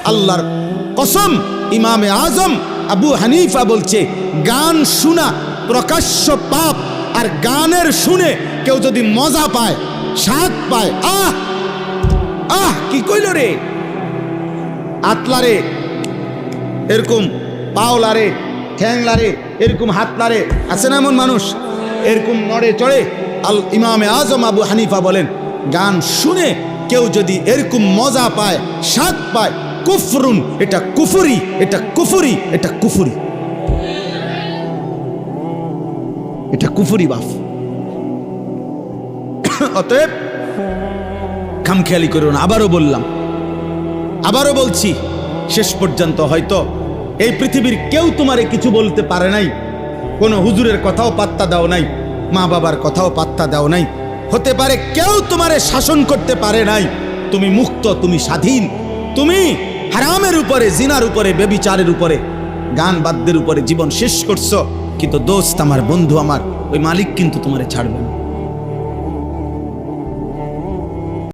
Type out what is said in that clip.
আল্লাহর কসম, ইমামে আজম আবু হানিফা বলছে গান শোনা প্রকাশ্য পাপ। আর গানের শুনে কেউ যদি মজা পায়, স্বাদ পায়, আহ আহ কি কইল রে, আতলারে, এরকম পাওলারে, ঠ্যাংলারে, এরকম হাতলারে, আছে না এমন মানুষ, এরকম নড়ে চড়ে। আল ইমামে আজম আবু হানিফা বলেন গান শুনে কেউ যদি এরকম মজা পায়, স্বাদ পায়, কুফরুন, এটা কুফরি, এটা কুফরি, এটা কুফরি, এটা কুফরি বাপ। অতএব খামখেয়ালি করো না। আবারও বললাম, আবারও বলছি, শেষ পর্যন্ত হয়তো এই পৃথিবীর কেউ তোমারে কিছু বলতে পারে নাই, কোনো হুজুরের কথাও পাত্তা দাও নাই, মা বাবার কথাও পাত্তা দাও নাই, হতে পারে কেউ তোমারে শাসন করতে পারে নাই। তুমি মুক্ত, তুমি স্বাধীন, তুমি হারামের উপরে, জিনার উপরে, বেবিচারের উপরে, গান বাদ্যের উপরে জীবন শেষ করছো। কিন্তু দোস্ত আমার, বন্ধু আমার, ওই মালিক কিন্তু তোমারে ছাড়বে না।